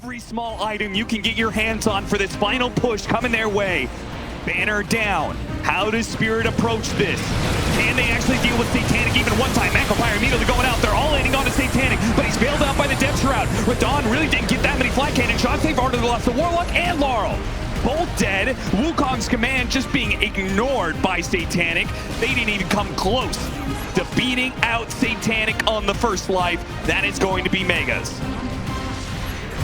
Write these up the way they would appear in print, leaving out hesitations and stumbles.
Every small item you can get your hands on for this final push coming their way. Banner down. How does Spirit approach this? Can they actually deal with Satanic even one time? Macropire immediately going out. They're all landing on to Satanic, but he's bailed out by the Death Shroud. Radon really didn't get that many fly cannon shots. They've already lost the Warlock and Laurel. Both dead. Wukong's command just being ignored by Satanic. They didn't even come close to beating out Satanic on the first life. That is going to be Megas.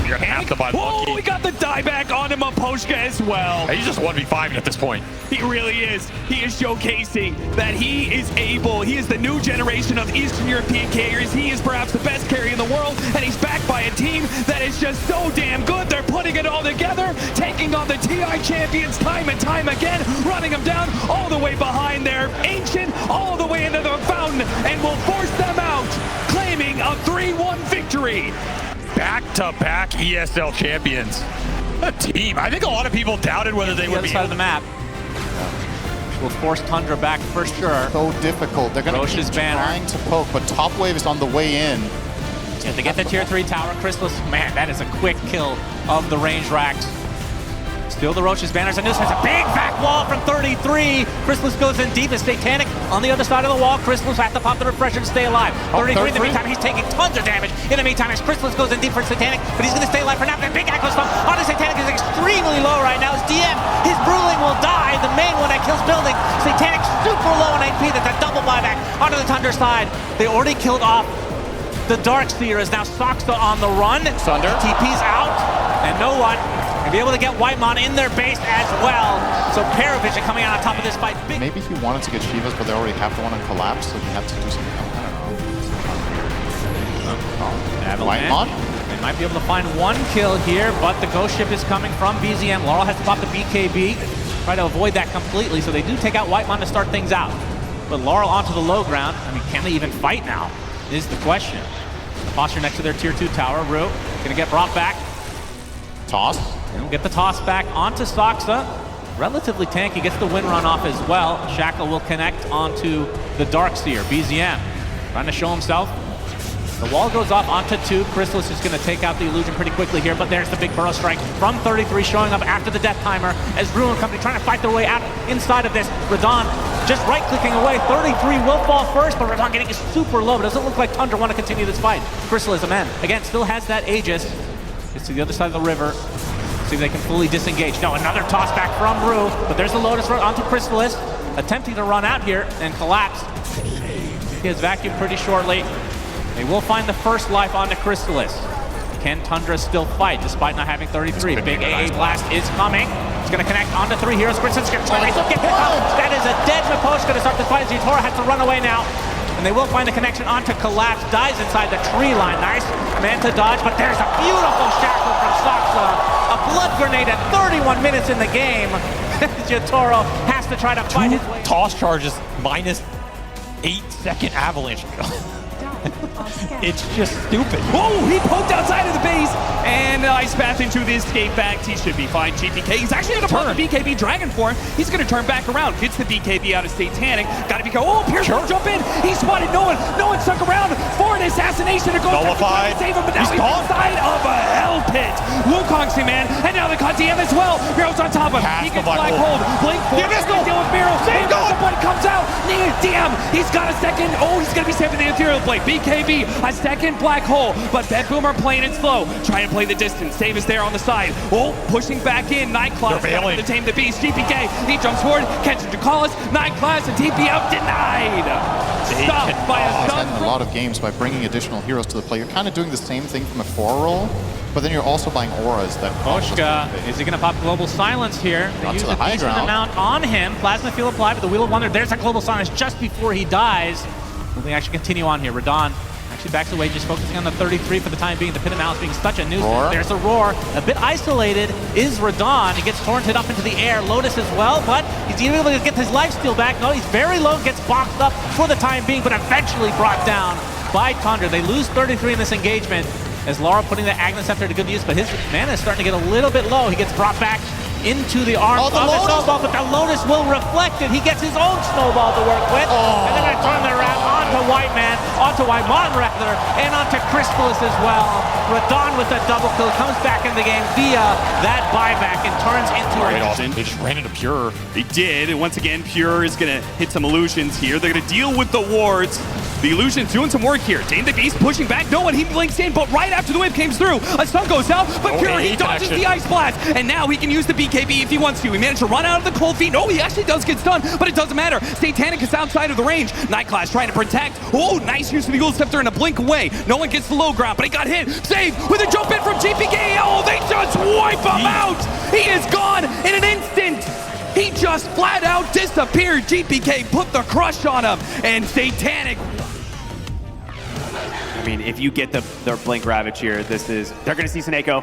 You're gonna have to buy Lucky. Oh, we got the dieback onto Maposhka as well. He's just 1v5 at this point. He really is. He is showcasing that he is able. He is the new generation of Eastern European carriers. He is perhaps the best carry in the world, and he's backed by a team that is just so damn good. They're putting it all together, taking on the TI champions time and time again, running them down all the way behind their ancient, all the way into the fountain, and will force them out, claiming a 3-1 victory. Back-to-back ESL champions. A team. I think a lot of people doubted whether they would be side of the map. Will force Tundra back for sure. So difficult. They're going to keep trying to poke, but top wave is on the way in. Yeah, they get the tier 3 tower. Chrysalis, man, that is a quick kill of the range racks. Still the Roche's banners and this has a big back wall from 33. Chrysalis goes in deep as Satanic on the other side of the wall. Chrysalis has to pop the refresher to stay alive. 33 in the meantime, he's taking tons of damage. In the meantime, as Chrysalis goes in deep for Satanic, but he's going to stay alive for now. The big echo stomp onto Satanic is extremely low right now. His DM, his Bruling will die. The main one that kills building. Satanic super low in AP. That's a double buyback onto the Tundra side. They already killed off the Darkseer. Is now Soxa on the run. Thunder. TP's out, and no one. And be able to get Whitemon in their base as well. So Paravision coming out on top of this fight. Maybe he wanted to get Shivas, but they already have the one on collapse, so he had to do something. I don't know. Whitemon? They might be able to find one kill here, but the ghost ship is coming from BZM. Laurel has to pop the BKB, try to avoid that completely, so they do take out Whitemon to start things out. But Laurel onto the low ground. I mean, can they even fight now? Is the question. The posture next to their tier 2 tower. Rue gonna get brought back. Toss. And get the toss back onto Soxa. Relatively tanky, gets the win run off as well. Shackle will connect onto the Darkseer. BZM trying to show himself. The wall goes off onto 2. Chrysalis is going to take out the illusion pretty quickly here, but there's the big burrow strike from 33 showing up after the death timer as Ruin Company trying to fight their way out inside of this. Radon just right-clicking away. 33 will fall first, but Radon getting super low. It doesn't look like Tundra want to continue this fight. Chrysalis, man, again, still has that Aegis. Gets to the other side of the river. See if they can fully disengage. No, another toss back from Rue, but there's the Lotus run onto Chrysalis, attempting to run out here and collapse. He has vacuumed pretty shortly. They will find the first life onto Chrysalis. Can Tundra still fight despite not having 33? Big AA blast is coming. It's going to connect onto 3 heroes. Chrysalis gets that is a dead Maposhka to start the fight. Zitora has to run away now. And they will find the connection onto Collapse. Dies inside the tree line. Nice man to dodge, but there's a beautiful shackle from Soxa. A blood grenade at 31 minutes in the game. Jotaro has to try to fight his way. Toss charges minus 8-second avalanche. It's just stupid. Oh, he poked outside of the base, and Ice Path into the escape back. He should be fine. GPK, he's actually going to pop the BKB Dragon form. He's going to turn back around. Gets the BKB out of Satanic. Got to be careful. Oh, Pierce will jump in. He spotted no one. No one stuck around for an assassination to go nullified. Save him, but now he's inside of a hell pit. Wukong's command, and now the DM as well. Miro's on top of him. He gets Black Hold. Blink force. He's going to deal with Miro. And someone comes out. DM, he's got a second. Oh, he's going to be saving the Ethereal Blade. BKB, a second Black Hole, but BetBoom are playing it slow. Trying to play the distance. Save is there on the side. Oh, pushing back in. Nightclass to tame the beast. GPK, he jumps forward, catches Ducalis. Nightclass and TP out denied. Stopped by a stun. A lot of games by bringing additional heroes to the play. You're kind of doing the same thing from a 4 roll, but then you're also buying auras that. Maposhka, is he going to pop Global Silence here? They use a decent amount on him. Plasma Field applied, but the Wheel of Wonder. There's a Global Silence just before he dies. Will they actually continue on here? Radon actually backs away, just focusing on the 33 for the time being. The Pit of Malice being such a nuisance. There's a roar. A bit isolated is Radon. He gets torrented up into the air. Lotus as well, but he's able to get his lifesteal back. No, he's very low, gets boxed up for the time being, but eventually brought down by Tundra. They lose 33 in this engagement as Laura putting the Agnes Scepter to good use, but his mana is starting to get a little bit low. He gets brought back into the arms of the Snowball, but the Lotus will reflect it. He gets his own Snowball to work with, and then I turn it around onto White Man, onto Wyman rather, and onto Crystallis as well. Radon with a double kill comes back in the game via that buyback and turns into They just ran into Pure. They did, and once again, Pure is gonna hit some illusions here. They're gonna deal with the wards. The illusion's doing some work here. Dane the Beast pushing back. No one, he blinks in, but right after the whip comes through, a stun goes out, but Pure, he dodges the Ice Blast, and now he can use the BKB if he wants to. He managed to run out of the cold feet. No, he actually does get stunned, but it doesn't matter. Satanic is outside of the range. Nightclass trying to protect. Oh, nice use of the Ghoul Scepter and a blink away. No one gets the low ground, but he got hit. Save with a jump in from GPK. Oh, they just wipe him out. He is gone in an instant. He just flat out disappeared. GPK put the crush on him, and Satanic. I mean, if you get the Blink Ravage here, they're gonna see Snako.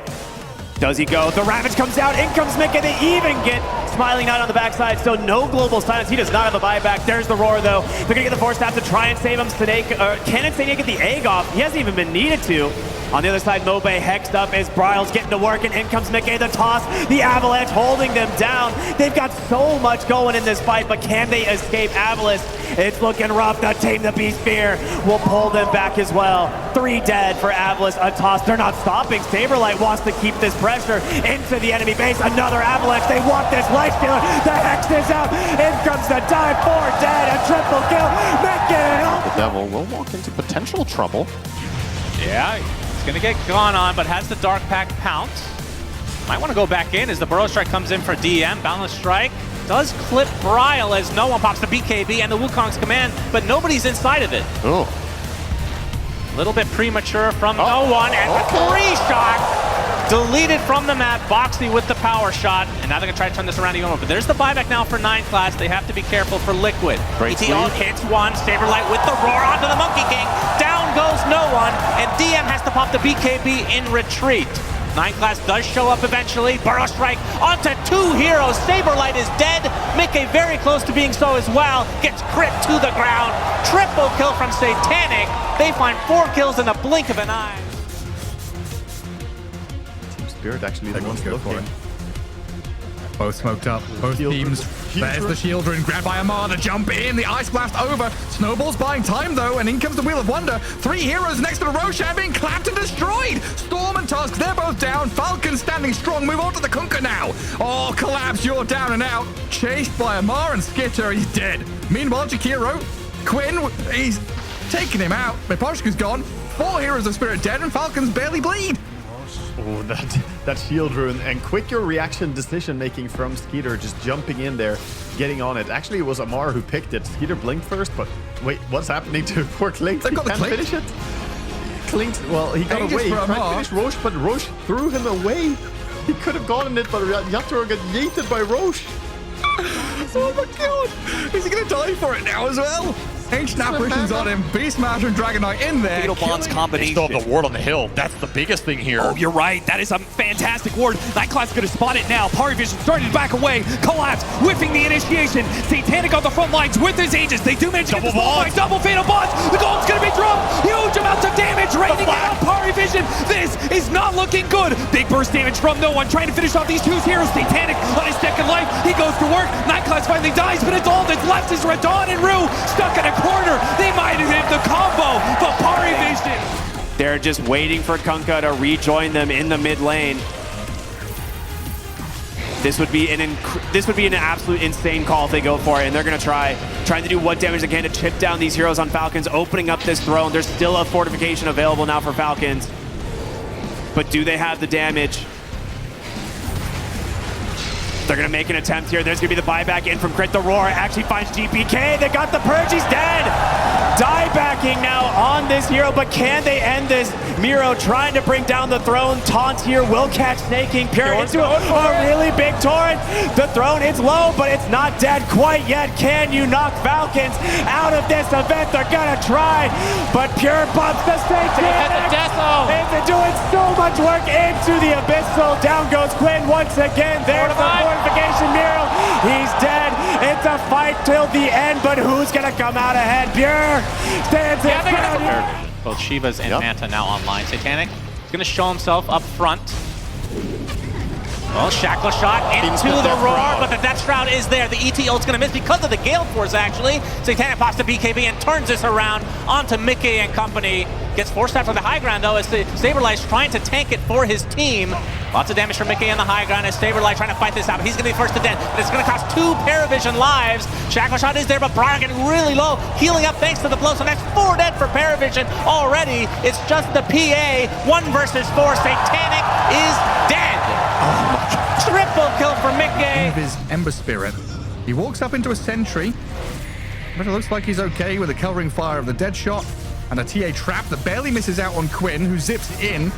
Does he go? The Ravage comes out, in comes Mika, they even get Smiling Knight on the backside, so no global silence. He does not have a buyback. There's the Roar though. They're gonna get the Force Staff to try and save him. Can Snake get the egg off? He hasn't even been needed to. On the other side, Mobe hexed up as Bryle's getting to work, and in comes Mickey, the toss, the Avalanche holding them down. They've got so much going in this fight, but can they escape Avalanche? It's looking rough. The Tame the Beast Fear will pull them back as well. 3 dead for Avalanche, a toss. They're not stopping. Saberlight wants to keep this pressure into the enemy base. Another Avalanche. They want this life stealer. The hex is out. In comes the dive. 4 dead. A triple kill. Mickey it up. The Devil will walk into potential trouble. Yeah, he's gonna get gone on, but has the Dark Pact pounce. Might want to go back in as the Burrow Strike comes in for DM. Boundless Strike does clip Bryle as no one pops the BKB and the Wukong's command, but nobody's inside of it. Oh. A little bit premature from no one, and the 3-shot deleted from the map. Boxy with the power shot, and now they're gonna try to turn this around even more. But there's the buyback now for 9 class. They have to be careful for Liquid. ETO hits one, Saberlight with the roar onto the Monkey King. Down goes no one, and DM has to pop the BKB in retreat. 9 class does show up eventually. Burrow Strike onto 2 heroes. Saberlight is dead. Mickey very close to being so as well. Gets crit to the ground. Triple kill from Satanic. They find 4 kills in the blink of an eye. Team Spirit actually the ones looking. Both smoked up, both teams. There's the shield rune, grabbed by Amar, the jump in, the Ice Blast over. Snowball's buying time though, and in comes the Wheel of Wonder. 3 heroes next to the Roshan being clapped and destroyed. Storm and Tusk, they're both down. Falcons standing strong, move on to the Kunkka now. Oh, Collapse, you're down and out. Chased by Amar and Skitter, he's dead. Meanwhile, Jakiro, Quinn, he's taking him out. Miposhka's gone. 4 heroes of Spirit dead, and Falcons barely bleed. Oh, that shield rune and quicker reaction decision making from Skeeter, just jumping in there, getting on it. Actually, it was Amar who picked it. Skeeter blinked first, but wait, what's happening to poor Klink? They've got the Klink. Finish it. Klink, well, he got away. He tried to finish Roche, but Roche threw him away. He could have gotten it, but Yatoro got yeeted by Roche. Oh my god! Is he gonna die for it now as well? Ancient Apparitions on him, Beastmaster and Dragon Knight in there. Fatal Bonds combination. They still have the ward on the hill. That's the biggest thing here. Oh, you're right. That is a fantastic ward. Nightclass going to spot it now. Parivision starting to back away. Collapse, whiffing the initiation. Satanic on the front lines with his Aegis. They do manage to get the small fight. Double Fatal Bonds. The gold's going to be dropped. Huge amounts of damage raining down Parivision. This is not looking good. Big burst damage from no one. Trying to finish off these 2 heroes. Satanic on his second life. He goes to work. Nightclass finally dies, but it's all that's left is Radon and Rue stuck in a corner. They might have hit the combo, but Parivision. They're just waiting for Kunkka to rejoin them in the mid lane. This would be an absolute insane call if they go for it, and they're gonna trying to do what damage they can to chip down these heroes on Falcons, opening up this throne. There's still a fortification available now for Falcons, but do they have the damage? They're gonna make an attempt here. There's gonna be the buyback in from Crit. The Roar actually finds GPK. They got the Purge, he's dead. Die backing now on this hero, but can they end this? Miro trying to bring down the throne. Taunts here will catch Snaking. Pure into a really big torrent. The throne, it's low, but it's not dead quite yet. Can you knock Falcons out of this event? They're gonna try, but Pure bumps the Satanic. It's doing so much work into the Abyssal. Down goes Quinn once again. There's the fortification. Miro, he's dead. It's a fight till the end, but who's gonna come out ahead? Pure stands in front. Both Shivas and Manta now online. Satanic is going to show himself up front. Well, Shackle shot into the roar, but the Death Shroud is there. The ET ult's going to miss because of the Gale Force, actually. Satanic pops to BKB and turns this around onto Mickey and company. Gets forced after the high ground, though, as the Saberlight's trying to tank it for his team. Lots of damage from Mickey on the high ground as Saberlight trying to fight this out, but he's going to be first to death. But it's going to cost 2 Paravision lives. Shackle shot is there, but Brian getting really low, healing up thanks to the blow. So that's 4 dead for Paravision already. It's just the PA. 1 versus 4. Satanic is dead. Oh my God. Triple kill for Mickey. Of his Ember Spirit. He walks up into a sentry, but it looks like he's okay with the covering fire of the dead shot and a TA trap that barely misses out on Quinn, who zips in.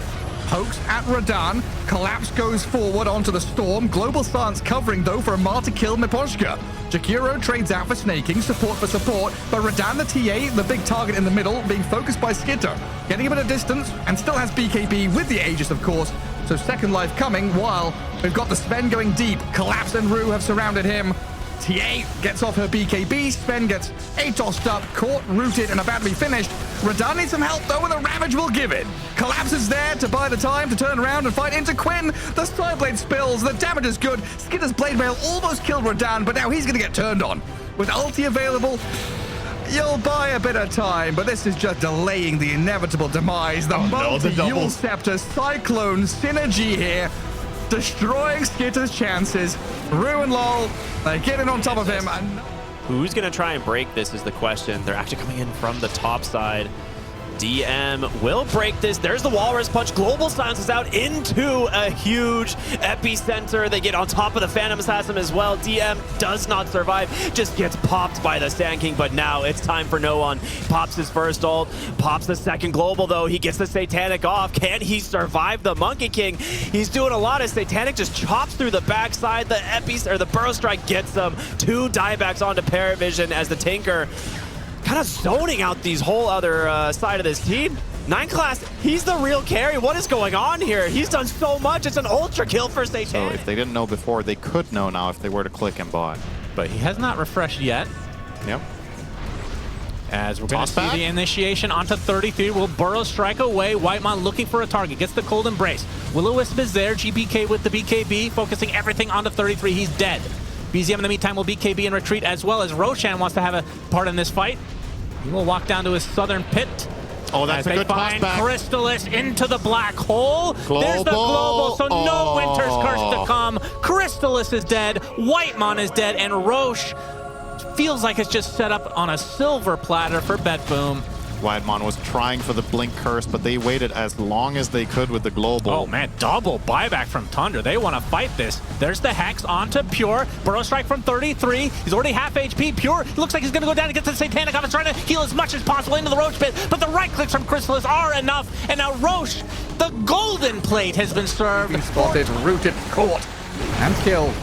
Pokes at Radan. Collapse goes forward onto the Storm. Global Stance covering, though, for Amar to kill Miposhka. Jakiro trades out for snaking, support for support, but Radan, the TA, the big target in the middle, being focused by Skitter. Getting a bit of distance, and still has BKB with the Aegis, of course. So second life coming, while we've got the Sven going deep. Collapse and Rue have surrounded him. TA gets off her BKB. Sven gets ATOS'd up, caught, rooted, and about to be finished. Radan needs some help, though, and the Ravage will give it. Collapse is there to buy the time to turn around and fight into Quinn. The Sideblade spills. The damage is good. Skitter's Blade Mail almost killed Radan, but now he's going to get turned on. With ulti available, you'll buy a bit of time, but this is just delaying the inevitable demise. The multi-Yule Scepter Cyclone synergy here. Destroying Skitter's chances. Rue and Lol, they're getting on top of him. And who's going to try and break this is the question. They're actually coming in from the top side. DM will break this. There's the Walrus Punch. Global silences out into a huge epicenter. They get on top of the Phantom Assassin as well. DM does not survive. Just gets popped by the Sand King, but now it's time for no one. Pops his first ult. Pops the second global, though. He gets the Satanic off. Can he survive the Monkey King? He's doing a lot as Satanic just chops through the backside. The Burrow Strike gets them. 2 diebacks onto Paravision as the Tinker kind of zoning out these whole other side of this team. 9 class, he's the real carry. What is going on here? He's done so much. It's an ultra kill for Satanic. So if they didn't know before, they could know now if they were to click and bot. But he has not refreshed yet. Yep. As we're going to see the initiation onto 33. Will Burrow strike away? Whitemon looking for a target. Gets the Cold Embrace. Will-O-Wisp is there. GBK with the BKB. Focusing everything onto 33. He's dead. BZM in the meantime will BKB and retreat, as well as Roshan wants to have a part in this fight. He will walk down to his southern pit. Oh, that's a good find back. Crystallis into the black hole. Global. There's the global, so no Winter's Curse to come. Crystallis is dead. Whitemon is dead, and Roche feels like it's just set up on a silver platter for BetBoom. Whitemon was trying for the Blink Curse, but they waited as long as they could with the global. Oh man, double buyback from Tundra. They want to fight this. There's the Hex onto Pure. Burrow Strike from 33. He's already half HP. Pure looks like he's going to go down and get to the Satanic off. He's trying to heal as much as possible into the Roche pit, but the right clicks from Crystallis are enough. And now Roche, the golden plate has been served. spotted, rooted, caught, and killed.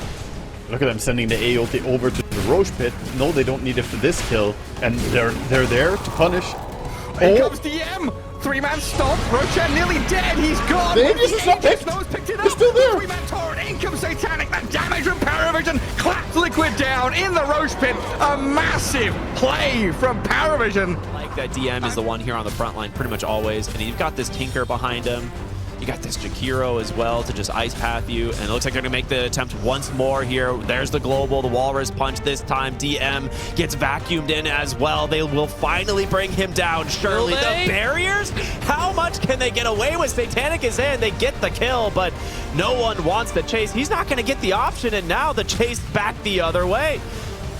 Look at them sending the A ulti over to the Roche pit. No, they don't need it for this kill, and they're there to punish. Here comes DM! 3-man stop. Roshan nearly dead. He's gone. The Aegis is not picked. No's picked it up. He's still there. 3-man torrent. In comes Satanic. The damage from Paravision claps Liquid down in the Roche pit. A massive play from Paravision. Like that DM is the one here on the front line pretty much always. And you've got this Tinker behind him. You got this Jakiro as well to just ice path you, and it looks like they're gonna make the attempt once more here. There's the global, the Walrus Punch this time. DM gets vacuumed in as well. They will finally bring him down. Surely the barriers? How much can they get away with? Satanic is in, they get the kill, but no one wants the chase. He's not gonna get the option, and now the chase back the other way.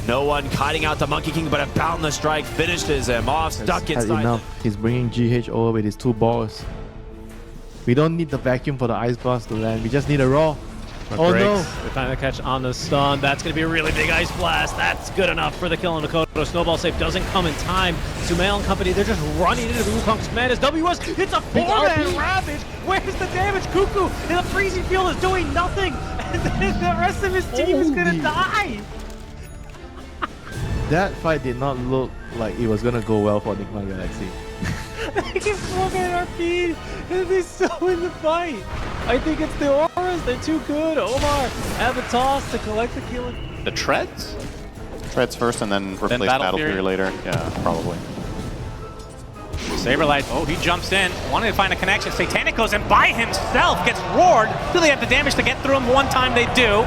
No one kiting out the Monkey King, but a Boundless Strike finishes him off, stuck inside. Enough. He's bringing GH over with his 2 balls. We don't need the vacuum for the Ice Blast to land. We just need a raw. Oh no! They find the catch on the stun. That's going to be a really big Ice Blast. That's good enough for the kill on Dakota. Snowball save doesn't come in time. Sumail and company, they're just running into the Wukong's command as WS hits a 4-man Ravage. Where's the damage? Cuckoo in the freezing field is doing nothing. And then the rest of his team is going to die. That fight did not look like it was going to go well for Niklas Galaxy. They keep smoking at our feet, and they're still in the fight. I think it's the auras. They're too good. Omar have a toss to collect the kill. The Treads? Treads first and then replace Battle Fury later. Yeah, probably. Saberlight, oh, he jumps in, wanted to find a connection. Satanic goes in by himself, gets roared. Do they have the damage to get through him? One time they do.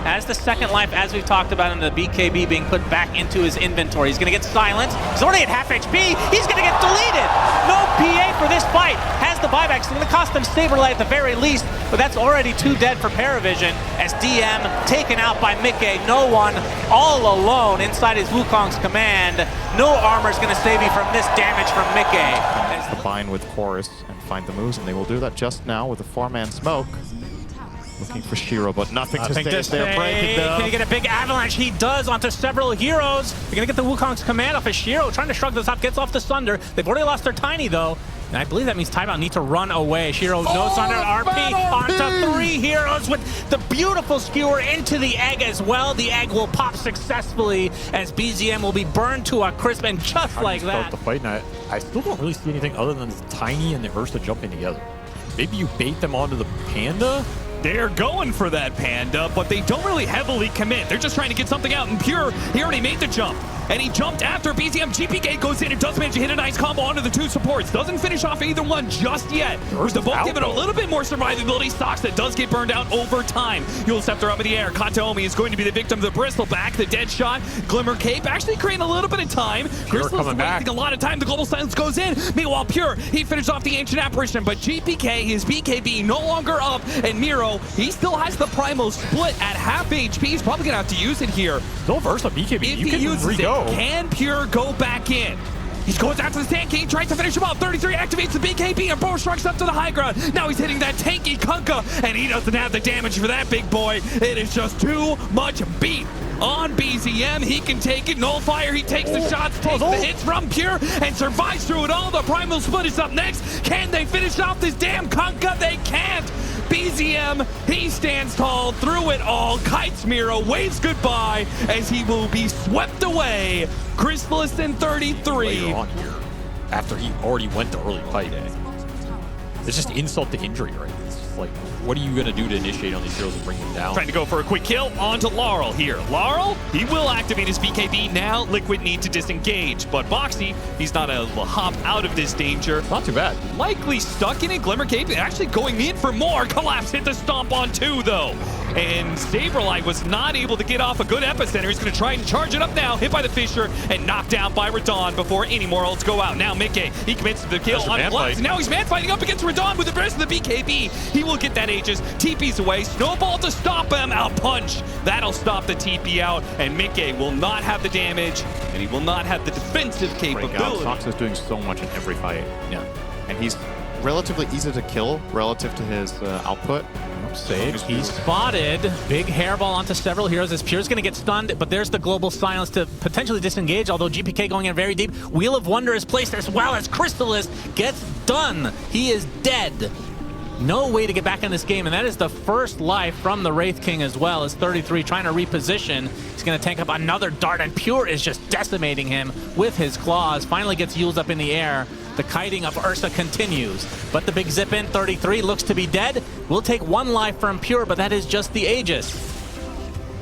As the second life, as we've talked about, in the BKB being put back into his inventory. He's going to get silenced. He's already at half HP. He's going to get deleted. No PA for this fight. Has the buyback. It's going to cost them Saberlight at the very least, but that's already 2 dead for Paravision as DM taken out by Mickey. No one, all alone inside his Wukong's command. No armor is going to save you from this damage from Mickey. Combine with Chorus and find the moves, and they will do that just now with a 4-man smoke. Looking for Shiro, but nothing to save. They're breaking them. Can he get a big avalanche? He does onto several heroes. They're going to get the Wukong's command off of Shiro, trying to shrug this up, gets off the Sunder. They've already lost their Tiny, though. And I believe that means Timeout need to run away. Shiro, no Sunder, RP onto 3 heroes with the beautiful skewer into the egg as well. The egg will pop successfully as BZM will be burned to a crisp, and just like that. The fight, and I still don't really see anything other than the Tiny and the Ursa jumping together. Maybe you bait them onto the Panda? They're going for that Panda, but they don't really heavily commit. They're just trying to get something out. And Pure, he already made the jump. And he jumped after BZM. GPK goes in and does manage to hit a nice combo onto the 2 supports. Doesn't finish off either one just yet. The both given a little bit more survivability. Socks that does get burned out over time. Yule Scepter up in the air. Kataomi is going to be the victim of the Bristleback. The dead shot. Glimmer Cape actually creating a little bit of time. Crystal's wasting a lot of time. The Global Silence goes in. Meanwhile, Pure, he finishes off the Ancient Apparition. But GPK, his BKB no longer up. And Miro, he still has the Primal split at half HP. He's probably going to have to use it here. Still versus BKB. If he uses it, can Pure go back in? He goes after the Sand King, tries to finish him off. 33 activates the BKB and Bo shrugs up to the high ground. Now he's hitting that tanky Kunkka, and he doesn't have the damage for that big boy. It is just too much beat on BZM. He can take it. Nullifier, he takes the shots, takes the hits from Pure, and survives through it all. The Primal Split is up next. Can they finish off this damn Kunkka? They can't. BZM, he stands tall through it all. Kites Miro, waves goodbye as he will be swept away. Chrysalis in 33. Later on here, after he already went to early fight, it's just insult to injury, right? It's just like, what are you going to do to initiate on these heroes and bring them down? Trying to go for a quick kill onto Laurel here. Laurel, he will activate his BKB. Now Liquid need to disengage, but Boxy, he's not able to hop out of this danger. Not too bad. Likely stuck in it. Glimmer Cape actually going in for more. Collapse hit the stomp on 2 though. And Saberlight was not able to get off a good epicenter. He's going to try and charge it up now. Hit by the Fisher and knocked down by Radon before any more ults go out. Now Mickey, he commits to the kill on Flux. Now he's man fighting up against Radon with the rest of the BKB. He will get that Aegis. TP's away. Snowball to stop him. Out punch. That'll stop the TP out. And Mickey will not have the damage. And he will not have the defensive capability. Sox is doing so much in every fight. Yeah. And he's relatively easy to kill relative to his output. Save. He's spotted. Big hairball onto several heroes as Pure's going to get stunned, but there's the Global Silence to potentially disengage, although GPK going in very deep. Wheel of Wonder is placed as well as Crystallis gets done. He is dead. No way to get back in this game, and that is the first life from the Wraith King as well as 33 trying to reposition. He's going to tank up another dart, and Pure is just decimating him with his claws. Finally gets Yules up in the air. The kiting of Ursa continues, but the big zip in. 33 looks to be dead. We'll take 1 life from Pure, but that is just the Aegis.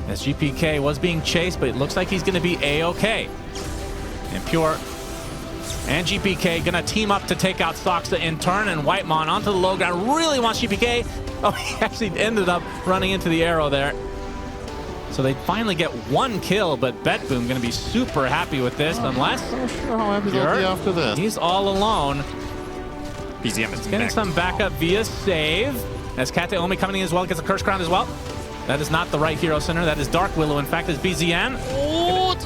As GPK was being chased, but it looks like he's going to be A-OK. And Pure and GPK gonna team up to take out Soxa in turn, and Whitemon onto the low ground. Really wants GPK. Oh, he actually ended up running into the arrow there. So they finally get 1 kill, but BetBoom gonna be super happy with this, unless after this. He's all alone. BZM is getting some backup via save. As Kataomi coming in as well, gets a Curse Crown as well. That is not the right hero center. That is Dark Willow. In fact, it's BZM.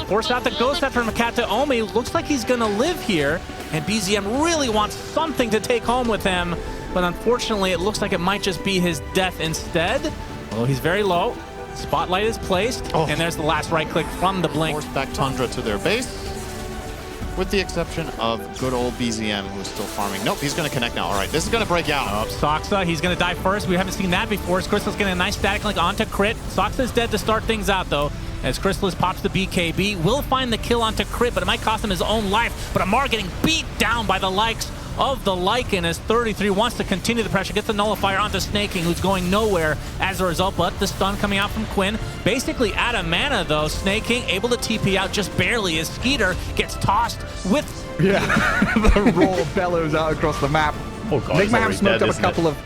Force out the Ghost after Kataomi. Looks like he's going to live here. And BZM really wants something to take home with him. But unfortunately, it looks like it might just be his death instead. Although he's very low. Spotlight is placed. And there's the last right click from the Blink. Force back Tundra to their base. With the exception of good old BZM, who is still farming. Nope, he's going to connect now. All right, this is going to break out. Soxa, he's going to die first. We haven't seen that before. As Crystal's getting a nice static link onto Crit. Soxa's dead to start things out, though. As Crystallis pops the BKB. Will find the kill onto Crit, but it might cost him his own life. But Amar getting beat down by the likes of the Lycan as 33 wants to continue the pressure. Gets the Nullifier onto Snaking, who's going nowhere as a result. But the stun coming out from Quinn. Basically out of mana, though. Snaking able to TP out just barely as Skeeter gets tossed with Yeah, the raw bellows out across the map. Oh god, Nigma have smoked up a couple of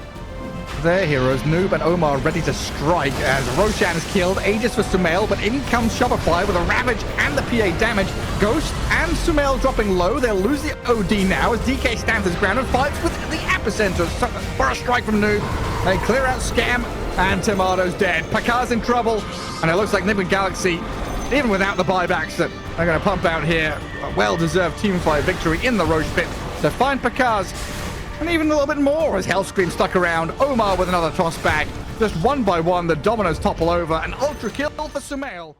their heroes. Noob and Omar ready to strike as Roshan is killed. Aegis for Sumail, but in comes Shopify with a Ravage and the PA damage. Ghost and Sumail dropping low. They'll lose the OD now as DK stands his ground and fights with the epicenter for a strike from Noob. They clear out Scam and Tomato's dead. Pakar's in trouble, and it looks like Nib and Galaxy, even without the buybacks that are going to pump out here, a well-deserved teamfight victory in the Roche pit to find Pakar's. And even a little bit more as Hellscream stuck around. Omar with another toss back. Just one by one, the dominoes topple over. An ultra kill for Sumail.